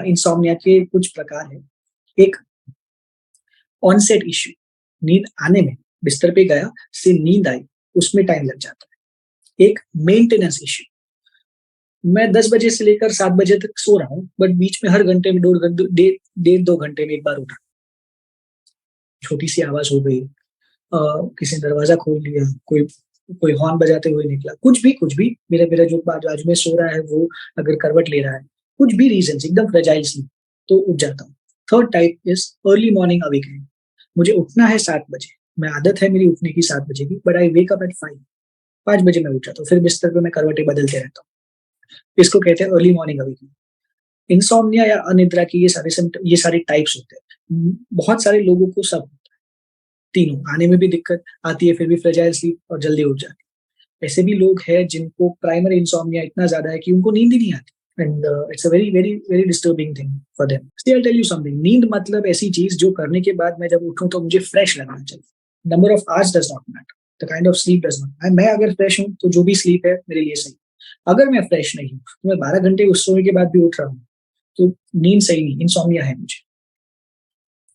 Insomnia के कुछ प्रकार हैं। एक ऑनसेट इश्यू, नींद आने में, बिस्तर पे गया, से नींद आई, उसमें टाइम लग जाता है। एक मेंटेनेंस इश्यू, मैं 10 बजे से लेकर 7 बजे तक सो रहा हूँ, बट बीच में हर घंटे में 1.5 घंटे में 1 बार उठा। छोटी-सी आवाज़ हो गई, किसी ने दरवाज़ा खोल लिया, कोई कोई हॉर्न बजाते हुए निकला, कुछ भी मेरा मेरा जो बाजू में सो रहा है वो अगर करवट ले रहा है, कुछ भी रीज़न्स एकदम फ्रेजाइल स्लीप, तो उठ जाता हूँ। Third type is early morning awakening, मुझे उठना है 7 बजे, मैं आदत है मेरी उठने की 7 बजे की, but I wake up at 5 बजे मैं उठ जाता हूँ, फिर बिस्तर पे मैं करवटें बदलते रहता हूँ। इसको कहते हैं अर्ली मॉर्निंग अवेकनिंग। इंसोम्निया या अनिद्रा की ये सारे टाइप्स होते हैं। बहुत सारे लोगों को सब तीनों, आने में भी दिक्कत आती है, फिर भी फ्रेजाइल स्लीप और जल्दी उठ जाते हैं। ऐसे भी लोग हैं जिनको प्राइमरी इंसोम्निया इतना ज़्यादा है कि उनको नींद ही नहीं आती, and it's a very very very disturbing thing for them. See I tell you something, नींद मतलब ऐसी चीज़ जो करने के बाद मैं जब उठूँ तो मुझे फ्रेश लगना चाहिए। Number of hours does not matter, the kind of sleep does not. मैं अगर फ्रेश हूँ तो जो भी स्लीप है मेरे लिए सही है। अगर मैं फ्रेश नहीं हूँ, तो मैं 12 घंटे उस सोने के बाद भी उठ रहा हूँ, तो नींद सही नहीं, इंसोम्निया है मुझे।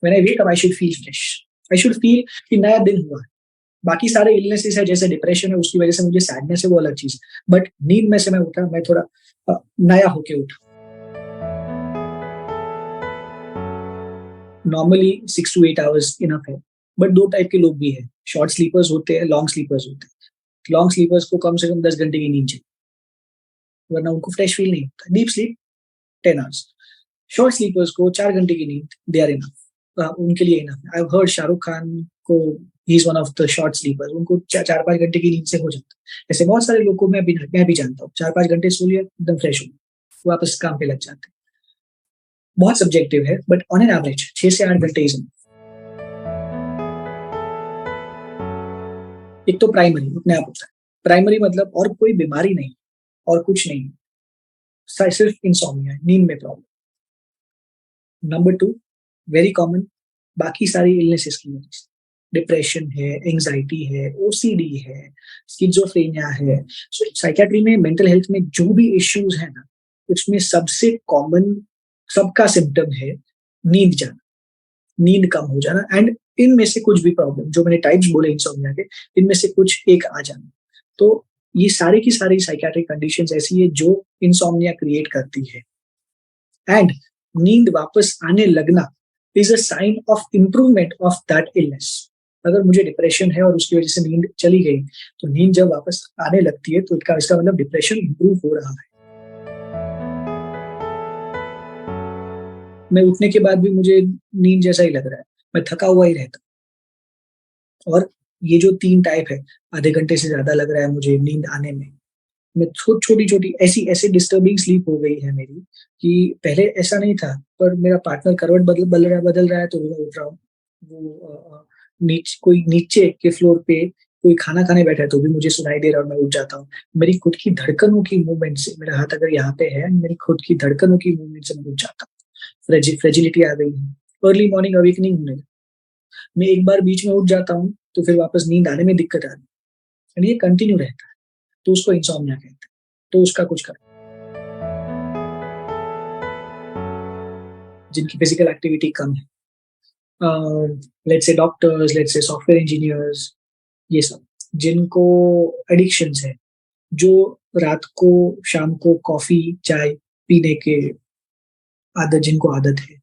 When I wake up I should feel fresh, I should feel कि नया दिन हुआ है। बाकी सारे इलनेसेस है जैसे डिप्रेशन है उसकी वजह से मुझे सैडनेस है वो अलग चीज़ है। बट नींद में से मैं उठा, मैं थोड़ा नया होके उठा। नॉर्मली 6 टू 8 आवर्स इनफ है, बट 2 टाइप के लोग भी हैं, शॉर्ट स्लीपर्स होते हैं, लॉन्ग स्लीपर्स होते हैं। लॉन्ग स्लीपर्स को कम से कम 10 घंटे की नींद चाहिए, वरना उनको फ्रेश फील नहीं होता। Deep sleep 10 hours, short sleepers को 4 घंटे की नींद दे आर इनफ, उनके लिए इनफ है। I have heard Shahrukh Khan को, he is one of the short sleepers, उनको 4-5 घंटे की नींद से हो जाता है। ऐसे बहुत सारे लोग को मैं भी जानता हूँ, 4-5 घंटे सो लिया, एकदम फ्रेश हो गए, वापस काम पे लग जाते हैं। बहुत सब्जेक्टिव है, बट ऑन एन एवरेज 6 से 8 घंटे इज़ इनफ। एक तो प्राइमरी अपने आप होता है। प्राइमरी मतलब और कोई बीमारी नहीं, और कुछ नहीं, सिर्फ इंसोम्निया है, नींद में प्रॉब्लम। नंबर 2 वेरी कॉमन, बाकी सारी इलनेसेस की वजह से। डिप्रेशन है, एंग्ज़ायटी है, ओसीडी है, स्किज़ोफ्रेनिया है। सो साइकियाट्री में, मेंटल हेल्थ में जो भी इश्यूज़ हैं ना, उसमें सबसे कॉमन सबका सिम्पटम है नींद जाना, नींद कम हो जाना, एंड इनमें से कुछ भी प्रॉब्लम जो मैंने टाइप्स बोले इंसोम्निया के, इनमें से कुछ एक आ जाना। तो ये सारी की सारी साइकियाट्रिक कंडीशंस ऐसी है जो इंसोम्निया क्रिएट करती है, एंड नींद वापस आने लगना is a sign of improvement of that illness. अगर मुझे डिप्रेशन है और उसकी वजह से नींद चली गई, तो नींद जब वापस आने लगती है तो इसका मतलब डिप्रेशन इम्प्रूव हो रहा है। मैं उठने के बाद भी मुझे नींद जैसा ही लग रहा है, मैं थका हुआ ही रहता हूँ। और ये जो 3 टाइप है, आधे घंटे से ज़्यादा लग रहा है मुझे नींद आने में, मैं छोटी-छोटी ऐसी डिस्टर्बिंग स्लीप हो गई है मेरी कि पहले ऐसा नहीं था, पर मेरा पार्टनर करवट बदल रहा है तो भी मैं उठ रहा हूँ। वो कोई नीचे के फ्लोर पे कोई खाना खाने बैठा है तो भी मुझे सुनाई दे रहा है और मैं उठ जाता हूँ। मेरी खुद की धड़कनों की मूवमेंट से, मेरा हाथ अगर यहाँ पे है, मेरी खुद की धड़कनों की मूवमेंट से मैं उठ जाता हूँ। फ्रेजिलिटी आ गई है। अर्ली मॉर्निंग अवेकनिंग होने लगी। मैं एक बार बीच में उठ जाता हूँ, तो फिर वापस नींद आने में दिक्कत आ रही है, एंड ये कंटिन्यू रहता है, तो उसको इंसोम्निया कहते हैं। तो उसका कुछ करो। जिनकी फिजिकल एक्टिविटी कम है, let's say doctors, let's say software engineers, ये सब जिनको एडिक्शंस है, जो रात को शाम को कॉफी चाय पीने के आदत, जिनको आदत है,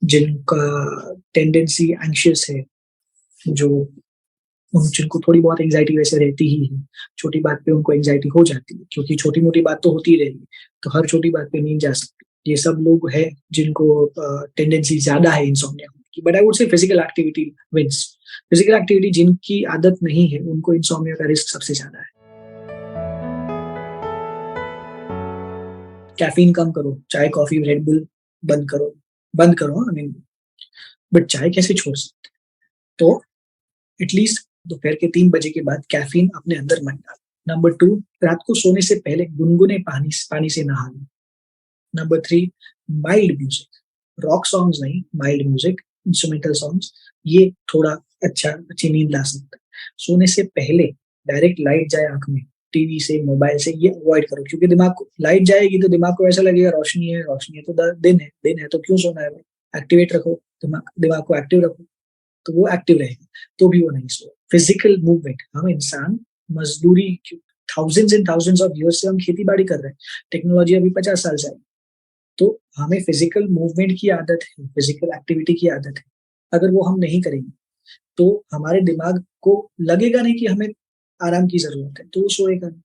जिनका टेंडेंसी एंग्शियस है, जो जिनको थोड़ी बहुत एंग्जाइटी वैसे रहती ही है, छोटी बात पे उनको एंग्जाइटी हो जाती है, क्योंकि छोटी मोटी बात तो होती ही रहेगी, तो हर छोटी बात पे नींद जा सकती है। ये सब लोग हैं जिनको टेंडेंसी ज्यादा है इंसोम्निया की, but I would say physical activity wins. Physical activity जिनकी आदत नहीं है उनको इंसोम्निया का रिस्क सबसे ज्यादा है। कैफीन कम करो, चाय कॉफी रेड बुल बंद करो, आई मीन, बट चाय कैसे छोड़ सकते? तो एटलीस्ट दोपहर के 3 बजे के बाद कैफीन अपने अंदर मत डालो। नंबर 2, रात को सोने से पहले गुनगुने पानी से नहा लो। Number 3, mild music, rock songs नहीं, माइल्ड म्यूजिक, इंस्ट्रूमेंटल सॉन्ग्स, ये थोड़ा अच्छी नींद ला सकता है। सोने से पहले डायरेक्ट लाइट जाए आँख में, टीवी से, मोबाइल से, ये अवॉइड करो क्योंकि दिमाग को लाइट जाएगी तो दिमाग को ऐसा लगेगा रोशनी है तो दिन है तो क्यों सोना है भाई? एक्टिवेट रखो, दिमाग को एक्टिव रखो, तो वो एक्टिव रहेगा, तो भी वो नहीं सोए। फिजिकल मूवमेंट, हम इंसान मज़दूरी thousands and thousands of years से हम खेती-बाड़ी कर रहे हैं। टेक्नोलॉजी अभी 50 साल से आई। तो हमें फिजिकल मूवमेंट की आदत है, फिजिकल एक्टिविटी की आदत है। अगर वो हम नहीं करेंगे, तो हमारे दिमाग को लगेगा नहीं कि हमें आराम की ज़रूरत है, तो वो सोएगा नहीं।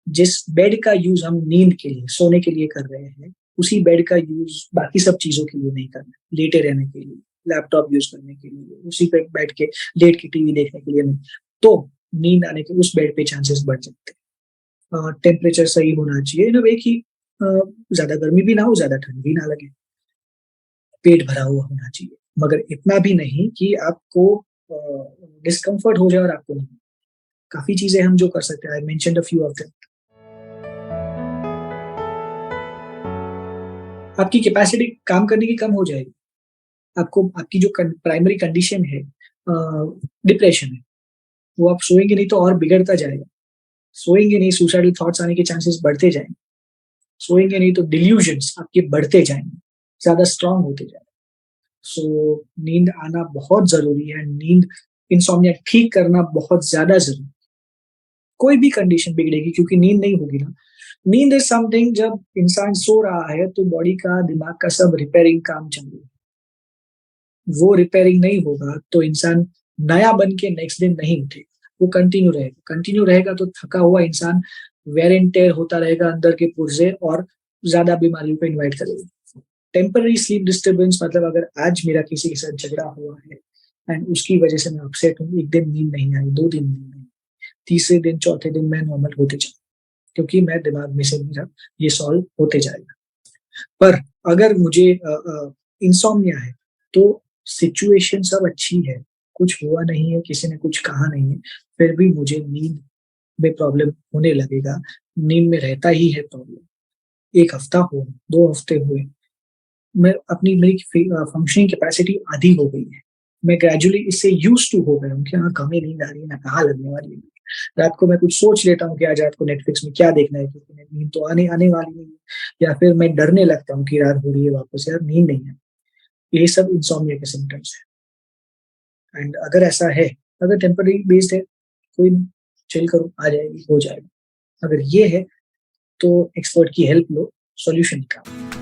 जिस बेड का यूज़ हम नींद के लिए, सोने के लिए कर रहे हैं, उसी बेड का यूज़ बाकी सब चीज़ों के लिए नहीं करना है। लेटे रहने के लिए, लैपटॉप यूज़ करने के लिए, उसी पे बैठ के लेट के टीवी देखने के लिए नहीं। तो नींद आने के उस बेड पे चांसेस बढ़ सकते हैं। टेम्परेचर सही होना चाहिए इन अ वे कि अ, ज़्यादा गर्मी भी ना हो, ज़्यादा ठंड भी ना लगे। पेट भरा हुआ होना चाहिए, मगर इतना भी नहीं कि आपको अ, डिस्कम्फर्ट हो जाए और आपको नहीं। काफ़ी चीज़ें हम जो कर सकते हैं, I mentioned a few of them. आपकी कैपेसिटी काम करने की कम हो जाएगी। आपको आपकी जो प्राइमरी कंडीशन है डिप्रेशन है, वो आप सोएँगे नहीं तो और बिगड़ता जाएगा। सोएँगे नहीं, सुसाइडल थॉट्स आने के चांसेस बढ़ते जाएँगे। सोएँगे नहीं तो डिल्यूजन्स आपके बढ़ते जाएँगे, ज़्यादा स्ट्रॉन्ग होते जाएँगे। सो नींद आना बहुत ज़रूरी है, नींद इनसोम्निया ठीक करना बहुत ज़्यादा ज़रूरी है। कोई भी कंडीशन बिगड़ेगी क्योंकि नींद नहीं होगी ना। नींद इज़ समथिंग, जब इंसान सो रहा है तो बॉडी का, दिमाग का सब रिपेयरिंग काम चालू है। वो रिपेयरिंग नहीं होगा तो इंसान नया बन के नेक्स्ट दिन नहीं उठेगा, वो कंटिन्यू रहेगा तो थका हुआ इंसान वेयर एंड टेयर होता रहेगा अंदर के पुर्जे और ज़्यादा बीमारियों को इन्वाइट करेगा। टेम्पररी स्लीप डिस्टर्बेंस मतलब अगर आज मेरा किसी के साथ झगड़ा हुआ है एंड उसकी वजह से मैं अपसेट हूँ, 1 दिन नींद नहीं आई, 2 दिन नींद नहीं आई, तीसरे दिन, चौथे दिन मैं नॉर्मल होते जाऊँ, क्योंकि मैं दिमाग में से मेरा ये सॉल्व होते जाएगा। पर अगर मुझे इंसोम्निया है, तो सिचुएशन सब अच्छी है, कुछ हुआ नहीं है, किसी ने कुछ कहा नहीं है, फिर भी मुझे नींद में प्रॉब्लम होने लगेगा, नींद में रहता ही है प्रॉब्लम। 1 हफ्ता हुआ, 2 हफ्ते हुए, मैं अपनी मेरी फंक्शनिंग कैपेसिटी आधी हो गई है। मैं ग्रेजुअली इससे यूज़्ड टू हो गया हूँ कि हाँ, कभी नींद आ रही है ना, कहाँ लगने वाली है। रात को मैं कुछ सोच लेता हूँ कि आज रात को नेटफ्लिक्स में क्या देखना है क्योंकि नींद तो आने आने वाली नहीं है, या फिर मैं डरने लगता हूँ कि रात हो रही है वापस, यार नींद नहीं है। ये सब इंसोम्निया के सिम्पटम्स हैं एंड अगर ऐसा है, अगर टेम्परेरी बेस्ड है, कोई नहीं, चिल करो, आ जाएगी, हो जाएगा। अगर ये है, तो एक्सपर्ट की हेल्प लो, सॉल्यूशन निकालो।